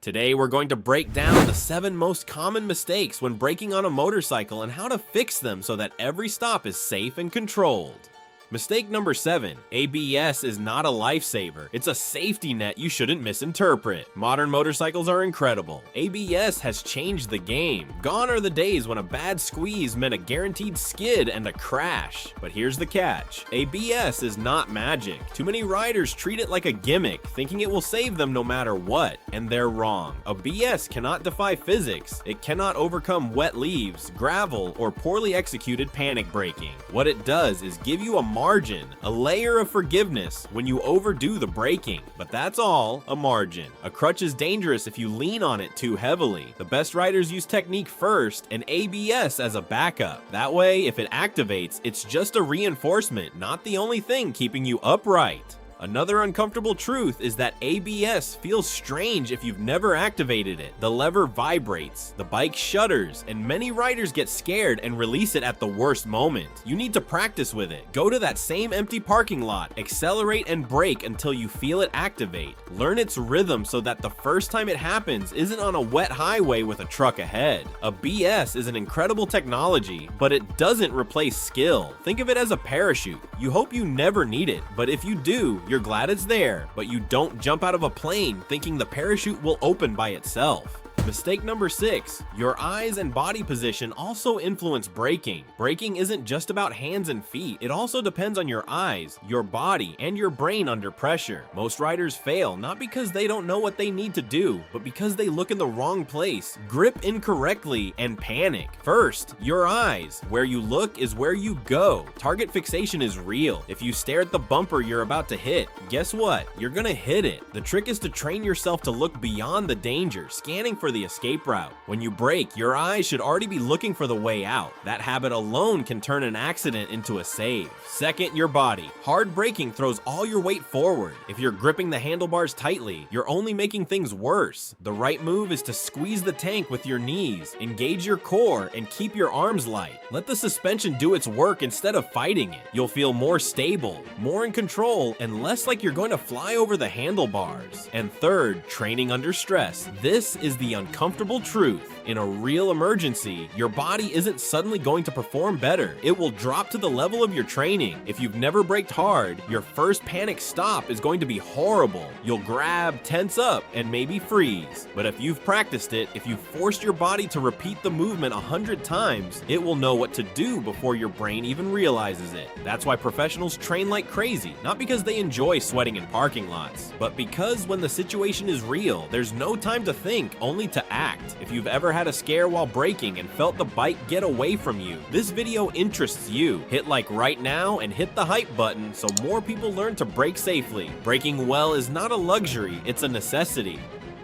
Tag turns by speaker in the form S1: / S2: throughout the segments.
S1: Today we're going to break down the 7 most common mistakes when braking on a motorcycle and how to fix them so that every stop is safe and controlled. Mistake number 7. ABS is not a lifesaver. It's a safety net you shouldn't misinterpret. Modern motorcycles are incredible. ABS has changed the game. Gone are the days when a bad squeeze meant a guaranteed skid and a crash. But here's the catch. ABS is not magic. Too many riders treat it like a gimmick, thinking it will save them no matter what, and they're wrong. ABS cannot defy physics. It cannot overcome wet leaves, gravel, or poorly executed panic braking. What it does is give you a margin, a layer of forgiveness when you overdo the braking, but that's all, a margin. A crutch is dangerous if you lean on it too heavily. The best riders use technique first and ABS as a backup. That way, if it activates, it's just a reinforcement, not the only thing keeping you upright. Another uncomfortable truth is that ABS feels strange if you've never activated it. The lever vibrates, the bike shudders, and many riders get scared and release it at the worst moment. You need to practice with it. Go to that same empty parking lot, accelerate and brake until you feel it activate. Learn its rhythm so that the first time it happens isn't on a wet highway with a truck ahead. ABS is an incredible technology, but it doesn't replace skill. Think of it as a parachute. You hope you never need it, but if you do, you're glad it's there, but you don't jump out of a plane thinking the parachute will open by itself. Mistake number 6. Your eyes and body position also influence braking. Braking isn't just about hands and feet. It also depends on your eyes, your body, and your brain under pressure. Most riders fail not because they don't know what they need to do, but because they look in the wrong place, grip incorrectly, and panic. First, your eyes. Where you look is where you go. Target fixation is real. If you stare at the bumper you're about to hit, guess what? You're gonna hit it. The trick is to train yourself to look beyond the danger, scanning for the escape route. When you brake, your eyes should already be looking for the way out. That habit alone can turn an accident into a save. Second, your body. Hard braking throws all your weight forward. If you're gripping the handlebars tightly, you're only making things worse. The right move is to squeeze the tank with your knees, engage your core, and keep your arms light. Let the suspension do its work instead of fighting it. You'll feel more stable, more in control, and less like you're going to fly over the handlebars. And third, training under stress. This is the uncomfortable truth. In a real emergency, your body isn't suddenly going to perform better. It will drop to the level of your training. If you've never braked hard, your first panic stop is going to be horrible. You'll grab, tense up, and maybe freeze. But if you've practiced it, if you've forced your body to repeat the movement 100 times, it will know what to do before your brain even realizes it. That's why professionals train like crazy, not because they enjoy sweating in parking lots, but because when the situation is real, there's no time to think, only to act. If you've ever had a scare while braking and felt the bike get away from you, this video interests you. Hit like right now and hit the hype button so more people learn to brake safely. Braking well is not a luxury, it's a necessity.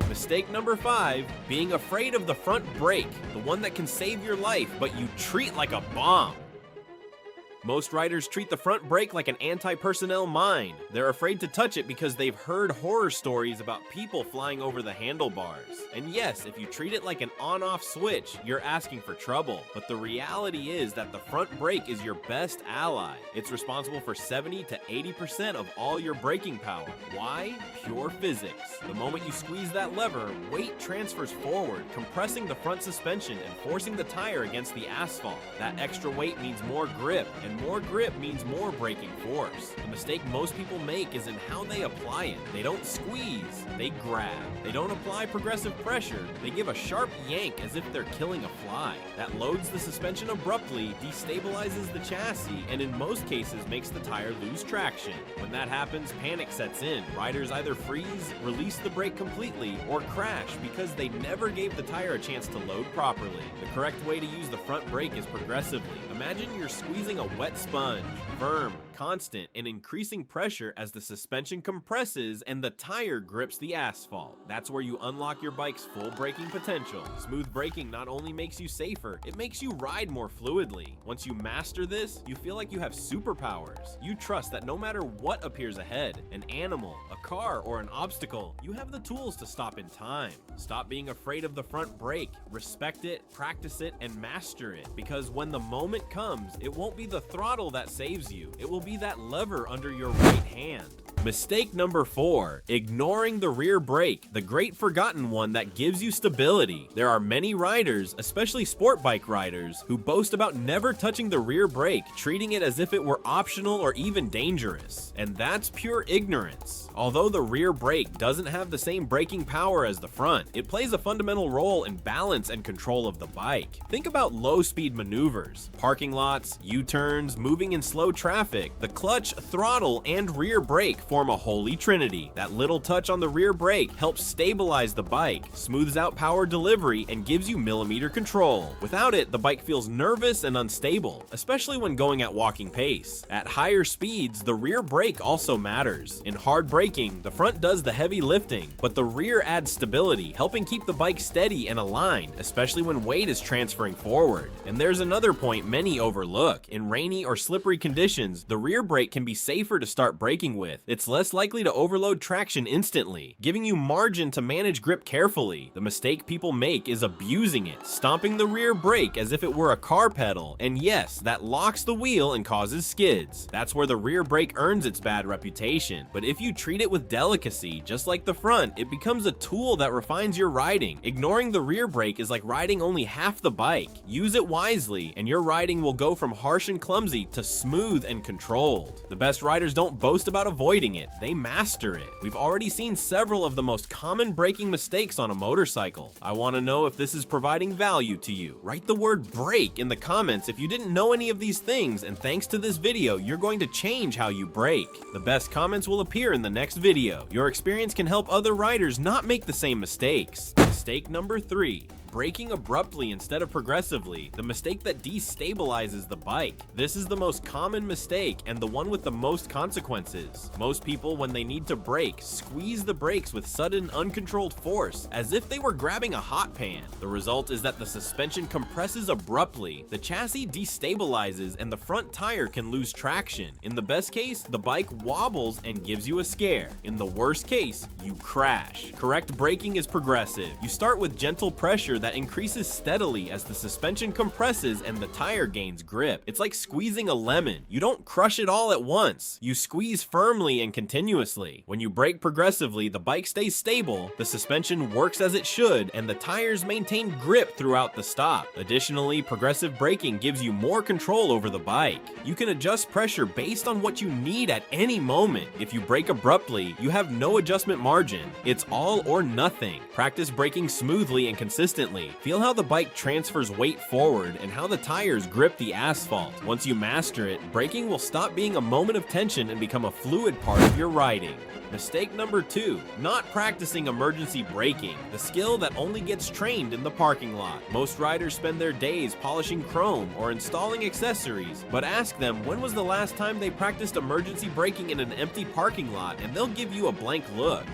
S1: Mistake number 5, being afraid of the front brake, the one that can save your life, but you treat like a bomb. Most riders treat the front brake like an anti-personnel mine. They're afraid to touch it because they've heard horror stories about people flying over the handlebars. And yes, if you treat it like an on-off switch, you're asking for trouble. But the reality is that the front brake is your best ally. It's responsible for 70 to 80% of all your braking power. Why? Pure physics. The moment you squeeze that lever, weight transfers forward, compressing the front suspension and forcing the tire against the asphalt. That extra weight means more grip, and more grip means more braking force. The mistake most people make is in how they apply it. They don't squeeze, they grab. They don't apply progressive pressure, they give a sharp yank as if they're killing a fly. That loads the suspension abruptly, destabilizes the chassis, and in most cases makes the tire lose traction. When that happens, panic sets in. Riders either freeze, release the brake completely, or crash because they never gave the tire a chance to load properly. The correct way to use the front brake is progressively. Imagine you're squeezing a wet sponge, firm, constant, and increasing pressure as the suspension compresses and the tire grips the asphalt. That's where you unlock your bike's full braking potential. Smooth braking not only makes you safer, it makes you ride more fluidly. Once you master this, you feel like you have superpowers. You trust that no matter what appears ahead, an animal, a car, or an obstacle, you have the tools to stop in time. Stop being afraid of the front brake, respect it, practice it, and master it. Because when the moment comes, it won't be the throttle that saves you. It will be that lever under your right hand. Mistake number 4, ignoring the rear brake, the great forgotten one that gives you stability. There are many riders, especially sport bike riders, who boast about never touching the rear brake, treating it as if it were optional or even dangerous. And that's pure ignorance. Although the rear brake doesn't have the same braking power as the front, it plays a fundamental role in balance and control of the bike. Think about low-speed maneuvers, parking lots, U-turns, moving in slow traffic. The clutch, throttle, and rear brake form a holy trinity. That little touch on the rear brake helps stabilize the bike, smooths out power delivery, and gives you millimeter control. Without it, the bike feels nervous and unstable, especially when going at walking pace. At higher speeds, the rear brake also matters. In hard braking, the front does the heavy lifting, but the rear adds stability, helping keep the bike steady and aligned, especially when weight is transferring forward. And there's another point many overlook. In rainy or slippery conditions, the rear brake can be safer to start braking with. It's less likely to overload traction instantly, giving you margin to manage grip carefully. The mistake people make is abusing it, stomping the rear brake as if it were a car pedal, and yes, that locks the wheel and causes skids. That's where the rear brake earns its bad reputation. But if you treat it with delicacy, just like the front, it becomes a tool that refines your riding. Ignoring the rear brake is like riding only half the bike. Use it wisely, and your riding will go from harsh and clumsy to smooth and controlled. The best riders don't boast about avoiding it, they master it. We've already seen several of the most common braking mistakes on a motorcycle. I want to know if this is providing value to you. Write the word brake in the comments if you didn't know any of these things, and thanks to this video, you're going to change how you brake. The best comments will appear in the next video. Your experience can help other riders not make the same mistakes. Mistake number 3. Braking abruptly instead of progressively, the mistake that destabilizes the bike. This is the most common mistake and the one with the most consequences. Most people, when they need to brake, squeeze the brakes with sudden, uncontrolled force, as if they were grabbing a hot pan. The result is that the suspension compresses abruptly, the chassis destabilizes, and the front tire can lose traction. In the best case, the bike wobbles and gives you a scare. In the worst case, you crash. Correct braking is progressive. You start with gentle pressure that increases steadily as the suspension compresses and the tire gains grip. It's like squeezing a lemon. You don't crush it all at once. You squeeze firmly and continuously. When you brake progressively, the bike stays stable, the suspension works as it should, and the tires maintain grip throughout the stop. Additionally, progressive braking gives you more control over the bike. You can adjust pressure based on what you need at any moment. If you brake abruptly, you have no adjustment margin. It's all or nothing. Practice braking smoothly and consistently. Feel how the bike transfers weight forward and how the tires grip the asphalt. Once you master it, braking will stop being a moment of tension and become a fluid part of your riding. Mistake number 2, not practicing emergency braking, the skill that only gets trained in the parking lot. Most riders spend their days polishing chrome or installing accessories, but ask them when was the last time they practiced emergency braking in an empty parking lot, and they'll give you a blank look.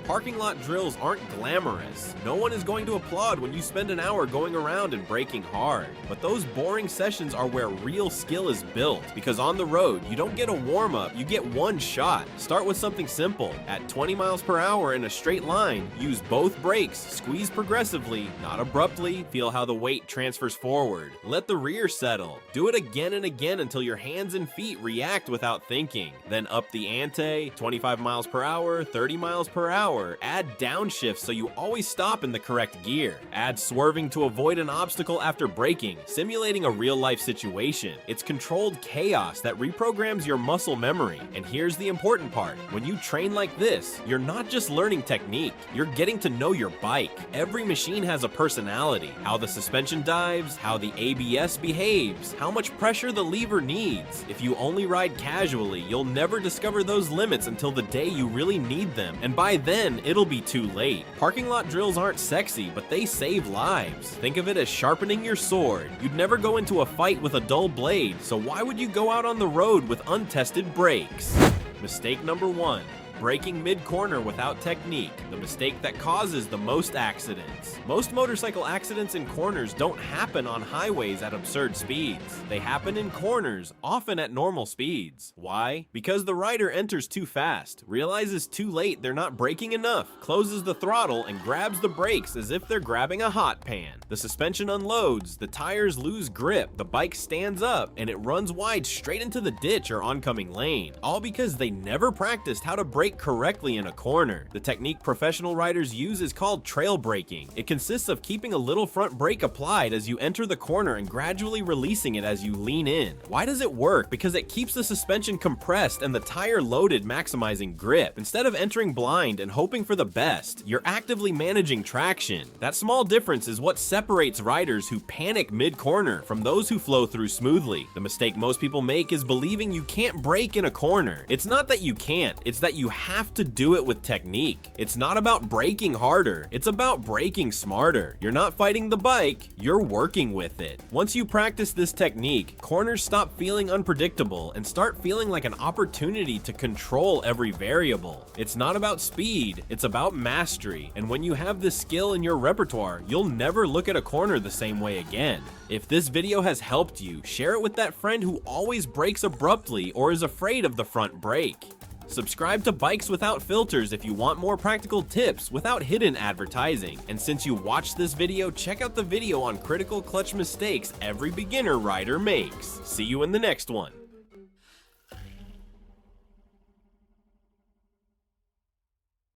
S1: Parking lot drills aren't glamorous. No one is going to applaud when you spend an hour going around and braking hard. But those boring sessions are where real skill is built, because on the road, you don't get a warm-up, you get one shot. Start with something simple. At 20 miles per hour in a straight line, use both brakes, squeeze progressively, not abruptly. Feel how the weight transfers forward. Let the rear settle. Do it again and again until your hands and feet react without thinking. Then up the ante, 25 miles per hour, 30 miles per hour. Add downshifts so you always stop in the correct gear. Add swerving to avoid an obstacle after braking, simulating a real-life situation. It's controlled chaos that reprograms your muscle memory. And here's the important part. When you train like this, you're not just learning technique, you're getting to know your bike. Every machine has a personality. How the suspension dives, how the ABS behaves, how much pressure the lever needs. If you only ride casually, you'll never discover those limits until the day you really need them. And by then, it'll be too late. Parking lot drills aren't sexy, but they save lives. Think of it as sharpening your sword. You'd never go into a fight with a dull blade, so why would you go out on the road with untested brakes? Mistake number 1. Braking mid-corner without technique, the mistake that causes the most accidents. Most motorcycle accidents in corners don't happen on highways at absurd speeds. They happen in corners, often at normal speeds. Why? Because the rider enters too fast, realizes too late they're not braking enough, closes the throttle, and grabs the brakes as if they're grabbing a hot pan. The suspension unloads, the tires lose grip, the bike stands up, and it runs wide straight into the ditch or oncoming lane, all because they never practiced how to brake correctly in a corner. The technique professional riders use is called trail braking. It consists of keeping a little front brake applied as you enter the corner and gradually releasing it as you lean in. Why does it work? Because it keeps the suspension compressed and the tire loaded, maximizing grip. Instead of entering blind and hoping for the best, you're actively managing traction. That small difference is what separates riders who panic mid-corner from those who flow through smoothly. The mistake most people make is believing you can't brake in a corner. It's not that you can't, it's that you have to do it with technique. It's not about braking harder, it's about braking smarter. You're not fighting the bike, you're working with it. Once you practice this technique, corners stop feeling unpredictable and start feeling like an opportunity to control every variable. It's not about speed, it's about mastery. And when you have this skill in your repertoire, you'll never look at a corner the same way again. If this video has helped you, share it with that friend who always brakes abruptly or is afraid of the front brake. Subscribe to Bikes Without Filters if you want more practical tips without hidden advertising. And since you watched this video, check out the video on critical clutch mistakes every beginner rider makes. See you in the next one.